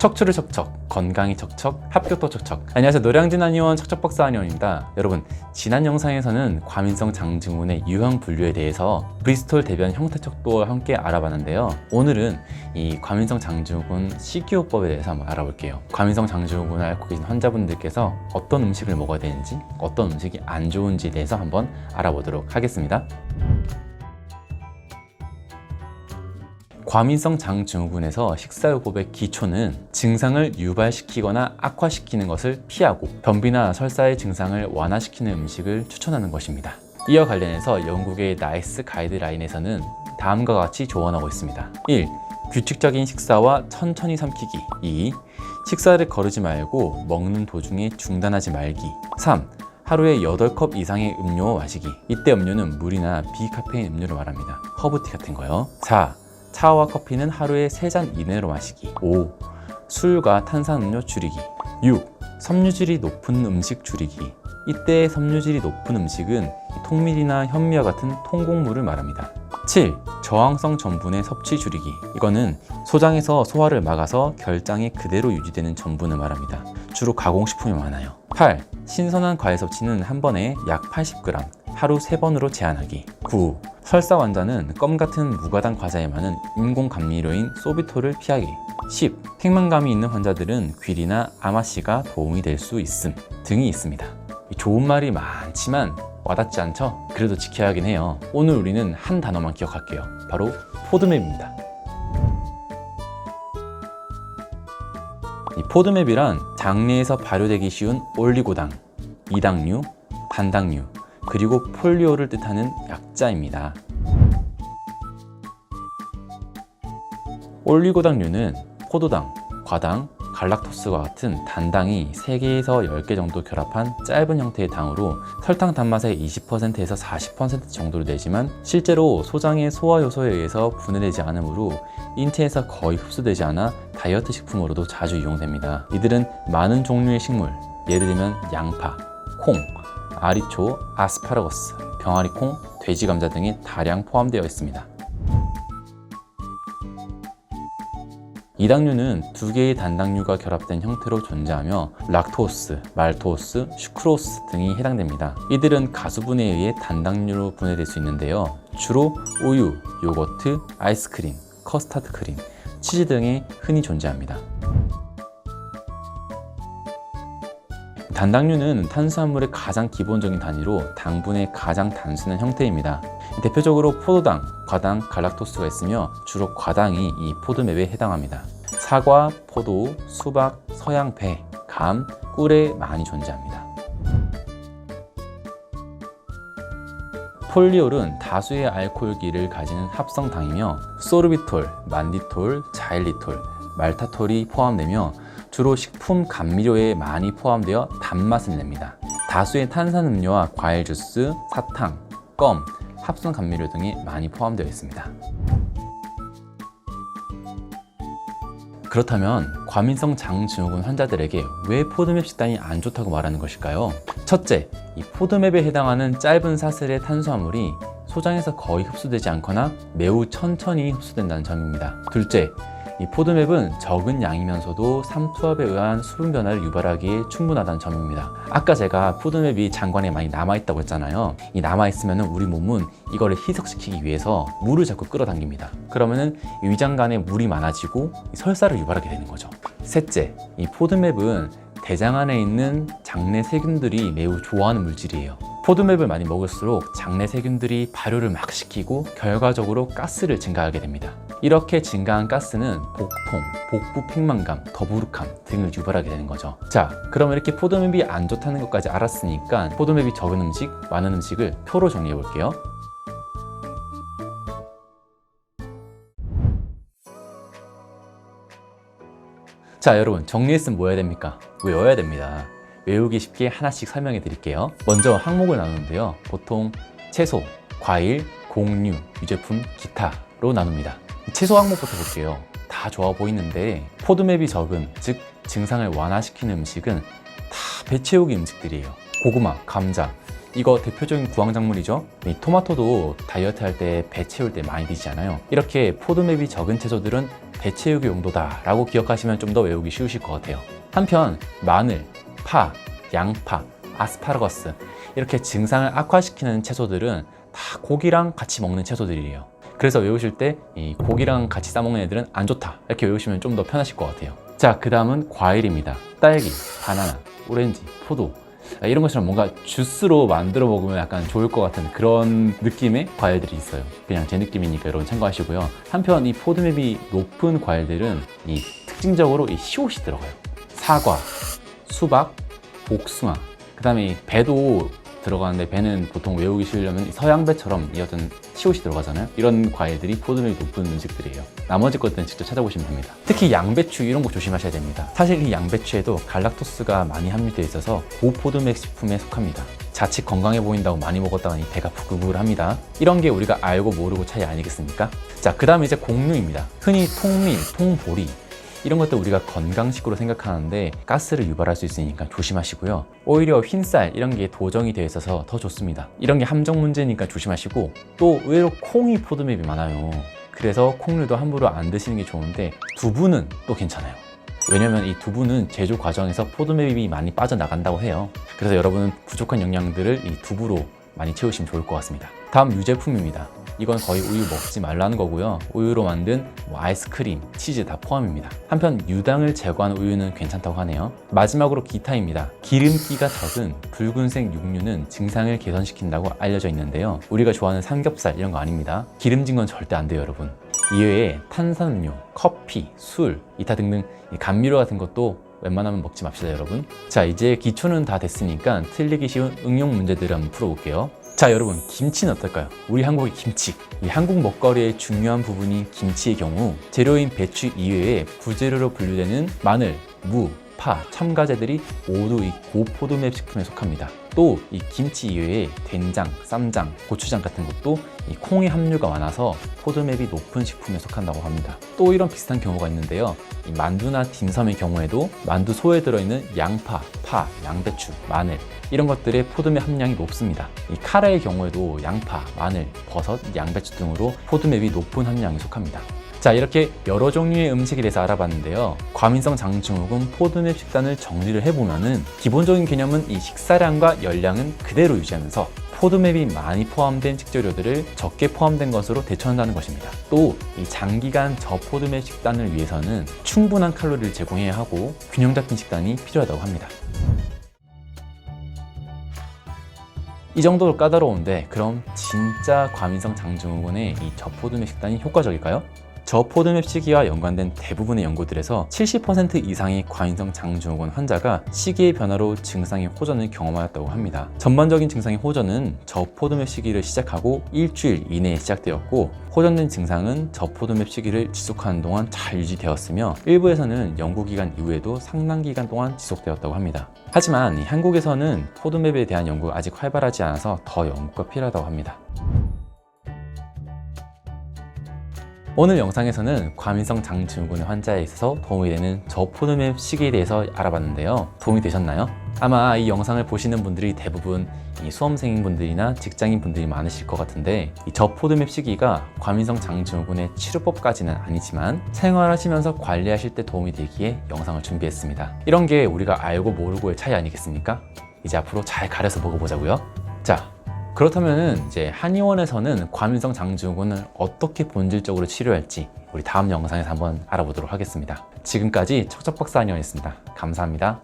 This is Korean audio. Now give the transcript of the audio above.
척추를 척척, 건강이 척척, 합격도 척척. 안녕하세요. 노량진 한의원 척척박사 한의원입니다. 여러분, 지난 영상에서는 과민성 장증후군의 유형 분류에 대해서 브리스톨 대변 형태척도와 함께 알아봤는데요. 오늘은 이 과민성 장증후군 식이요법에 대해서 한번 알아볼게요. 과민성 장증후군을 앓고 계신 환자분들께서 어떤 음식을 먹어야 되는지, 어떤 음식이 안 좋은지에 대해서 한번 알아보도록 하겠습니다. 과민성 장증후군에서 식사요법의 기초는 증상을 유발시키거나 악화시키는 것을 피하고 변비나 설사의 증상을 완화시키는 음식을 추천하는 것입니다. 이와 관련해서 영국의 나이스 가이드라인에서는 다음과 같이 조언하고 있습니다. 1. 규칙적인 식사와 천천히 삼키기. 2. 식사를 거르지 말고 먹는 도중에 중단하지 말기. 3. 하루에 8컵 이상의 음료 마시기. 이때 음료는 물이나 비카페인 음료를 말합니다. 허브티 같은 거요. 4. 차와 커피는 하루에 3잔 이내로 마시기. 5. 술과 탄산음료 줄이기. 6. 섬유질이 높은 음식 줄이기. 이때 섬유질이 높은 음식은 통밀이나 현미와 같은 통곡물을 말합니다. 7. 저항성 전분의 섭취 줄이기. 이거는 소장에서 소화를 막아서 결장이 그대로 유지되는 전분을 말합니다. 주로 가공식품이 많아요. 8. 신선한 과일 섭취는 한 번에 약 80g, 하루 3번으로 제한하기. 9. 설사 환자는 껌 같은 무가당 과자에 많은 인공 감미료인 소비톨을 피하기. 10. 팽만감이 있는 환자들은 귀리나 아마씨가 도움이 될 수 있음 등이 있습니다. 좋은 말이 많지만 와닿지 않죠? 그래도 지켜야 하긴 해요. 오늘 우리는 한 단어만 기억할게요. 바로 포드맵입니다. 이 포드맵이란 장내에서 발효되기 쉬운 올리고당, 이당류, 단당류, 그리고 폴리오를 뜻하는 약자입니다. 올리고당류는 포도당, 과당, 갈락토스와 같은 단당이 3개에서 10개 정도 결합한 짧은 형태의 당으로 설탕 단맛의 20%에서 40% 정도를 내지만 실제로 소장의 소화 요소에 의해서 분해되지 않으므로 인체에서 거의 흡수되지 않아 다이어트 식품으로도 자주 이용됩니다. 이들은 많은 종류의 식물, 예를 들면 양파, 콩, 아리초, 아스파라거스, 병아리콩, 돼지감자 등이 다량 포함되어 있습니다. 이당류는 2개의 단당류가 결합된 형태로 존재하며 락토스, 말토스, 슈크로스 등이 해당됩니다. 이들은 가수분해에 의해 단당류로 분해될 수 있는데요. 주로 우유, 요거트, 아이스크림, 커스타드 크림, 치즈 등에 흔히 존재합니다. 단당류는 탄수화물의 가장 기본적인 단위로 당분의 가장 단순한 형태입니다. 대표적으로 포도당, 과당, 갈락토스가 있으며 주로 과당이 이 포드맵에 해당합니다. 사과, 포도, 수박, 서양 배, 감, 꿀에 많이 존재합니다. 폴리올은 다수의 알코올기를 가지는 합성당이며 소르비톨, 만디톨, 자일리톨, 말타톨이 포함되며 주로 식품 감미료에 많이 포함되어 단맛을 냅니다. 다수의 탄산음료와 과일 주스, 사탕, 껌, 합성 감미료 등이 많이 포함되어 있습니다. 그렇다면 과민성 장증후군 환자들에게 왜 포드맵 식단이 안 좋다고 말하는 것일까요? 첫째, 이 포드맵에 해당하는 짧은 사슬의 탄수화물이 소장에서 거의 흡수되지 않거나 매우 천천히 흡수된다는 점입니다. 둘째, 이 포드맵은 적은 양이면서도 삼투압에 의한 수분 변화를 유발하기에 충분하다는 점입니다. 아까 제가 포드맵이 장관에 많이 남아있다고 했잖아요. 이 남아있으면 우리 몸은 이거를 희석시키기 위해서 물을 자꾸 끌어당깁니다. 그러면은 위장관에 물이 많아지고 설사를 유발하게 되는 거죠. 셋째, 이 포드맵은 대장 안에 있는 장내 세균들이 매우 좋아하는 물질이에요. 포드맵을 많이 먹을수록 장내 세균들이 발효를 막 시키고 결과적으로 가스를 증가하게 됩니다. 이렇게 증가한 가스는 복통, 복부 팽만감, 더부룩함 등을 유발하게 되는 거죠. 자, 그럼 이렇게 포드맵이 안 좋다는 것까지 알았으니까 포드맵이 적은 음식, 많은 음식을 표로 정리해 볼게요. 자, 여러분, 정리했으면 뭐 해야 됩니까? 외워야 됩니다. 외우기 쉽게 하나씩 설명해 드릴게요. 먼저 항목을 나누는데요. 보통 채소, 과일, 곡류, 유제품, 기타로 나눕니다. 채소 항목부터 볼게요. 다 좋아 보이는데 포드맵이 적은, 즉 증상을 완화시키는 음식은 다 배 채우기 음식들이에요. 고구마, 감자, 이거 대표적인 구황작물이죠. 이 토마토도 다이어트 할 때 배 채울 때 많이 드시잖아요. 이렇게 포드맵이 적은 채소들은 대체육의 용도다 라고 기억하시면 좀 더 외우기 쉬우실 것 같아요. 한편 마늘, 파, 양파, 아스파라거스 이렇게 증상을 악화시키는 채소들은 다 고기랑 같이 먹는 채소들이에요. 그래서 외우실 때 이 고기랑 같이 싸먹는 애들은 안 좋다 이렇게 외우시면 좀 더 편하실 것 같아요. 자, 그 다음은 과일입니다. 딸기, 바나나, 오렌지, 포도 이런 것처럼 뭔가 주스로 만들어 먹으면 약간 좋을 것 같은 그런 느낌의 과일들이 있어요. 그냥 제 느낌이니까 여러분 참고하시고요. 한편 이 포도맵이 높은 과일들은 이 특징적으로 이 시옷이 들어가요. 사과, 수박, 복숭아, 그 다음에 배도 들어가는데 배는 보통 외우기 쉬우려면 서양배처럼 이 어떤 시옷이 들어가잖아요. 이런 과일들이 포도맵이 높은 음식들이에요. 나머지 것들은 직접 찾아보시면 됩니다. 특히 양배추 이런 거 조심하셔야 됩니다. 사실 이 양배추에도 갈락토스가 많이 함유되어 있어서 고포도맥 식품에 속합니다. 자칫 건강해 보인다고 많이 먹었다가니 배가 부글부글합니다. 이런 게 우리가 알고 모르고 차이 아니겠습니까? 자, 그 다음에 이제 곡류입니다. 흔히 통밀, 통보리 이런 것들 우리가 건강식으로 생각하는데 가스를 유발할 수 있으니까 조심하시고요. 오히려 흰쌀 이런 게 도정이 되어 있어서 더 좋습니다. 이런 게 함정 문제니까 조심하시고, 또 의외로 콩이 포도맵이 많아요. 그래서 콩류도 함부로 안 드시는 게 좋은데 두부는 또 괜찮아요. 왜냐면 이 두부는 제조 과정에서 포도맵이 많이 빠져나간다고 해요. 그래서 여러분은 부족한 영양들을 이 두부로 많이 채우시면 좋을 것 같습니다. 다음 유제품입니다. 이건 거의 우유 먹지 말라는 거고요. 우유로 만든 아이스크림, 치즈 다 포함입니다. 한편 유당을 제거한 우유는 괜찮다고 하네요. 마지막으로 기타입니다. 기름기가 적은 붉은색 육류는 증상을 개선시킨다고 알려져 있는데요. 우리가 좋아하는 삼겹살 이런 거 아닙니다. 기름진 건 절대 안 돼요, 여러분. 이외에 탄산음료, 커피, 술, 기타 등등 감미료 같은 것도 웬만하면 먹지 맙시다, 여러분. 자, 이제 기초는 다 됐으니까 틀리기 쉬운 응용 문제들을 한번 풀어볼게요. 자, 여러분, 김치는 어떨까요? 우리 한국의 김치. 이 한국 먹거리의 중요한 부분인 김치의 경우 재료인 배추 이외에 부재료로 분류되는 마늘, 무, 파, 첨가제들이 모두 이 고포도맵 식품에 속합니다. 또 이 김치 이외에 된장, 쌈장, 고추장 같은 것도 이 콩의 함유가 많아서 포도맵이 높은 식품에 속한다고 합니다. 또 이런 비슷한 경우가 있는데요. 이 만두나 딤섬의 경우에도 만두 소에 들어있는 양파, 파, 양배추, 마늘 이런 것들의 포도맵 함량이 높습니다. 이 카레의 경우에도 양파, 마늘, 버섯, 양배추 등으로 포도맵이 높은 함량에 속합니다. 자, 이렇게 여러 종류의 음식에 대해서 알아봤는데요. 과민성 장증후군 포도맵 식단을 정리를 해보면은 기본적인 개념은 이 식사량과 열량은 그대로 유지하면서 포도맵이 많이 포함된 식재료들을 적게 포함된 것으로 대처한다는 것입니다. 또 이 장기간 저포도맵 식단을 위해서는 충분한 칼로리를 제공해야 하고 균형 잡힌 식단이 필요하다고 합니다. 이 정도로 까다로운데 그럼 진짜 과민성 장증후군의 이 저포도맵 식단이 효과적일까요? 저포도맵 시기와 연관된 대부분의 연구들에서 70% 이상의 과민성 장증후군 환자가 시기의 변화로 증상의 호전을 경험하였다고 합니다. 전반적인 증상의 호전은 저포도맵 시기를 시작하고 일주일 이내에 시작되었고, 호전된 증상은 저포도맵 시기를 지속하는 동안 잘 유지되었으며 일부에서는 연구기간 이후에도 상당 기간 동안 지속되었다고 합니다. 하지만 한국에서는 포도맵에 대한 연구가 아직 활발하지 않아서 더 연구가 필요하다고 합니다. 오늘 영상에서는 과민성 장증후군 환자에 있어서 도움이 되는 저포도맵 시기에 대해서 알아봤는데요. 도움이 되셨나요? 아마 이 영상을 보시는 분들이 대부분 이 수험생분들이나 직장인분들이 많으실 것 같은데, 이 저포도맵 시기가 과민성 장증후군의 치료법까지는 아니지만 생활하시면서 관리하실 때 도움이 되기에 영상을 준비했습니다. 이런 게 우리가 알고 모르고의 차이 아니겠습니까? 이제 앞으로 잘 가려서 먹어보자고요. 자, 그렇다면 이제 한의원에서는 과민성 장증후군을 어떻게 본질적으로 치료할지 우리 다음 영상에서 한번 알아보도록 하겠습니다. 지금까지 척척박사 한의원이었습니다. 감사합니다.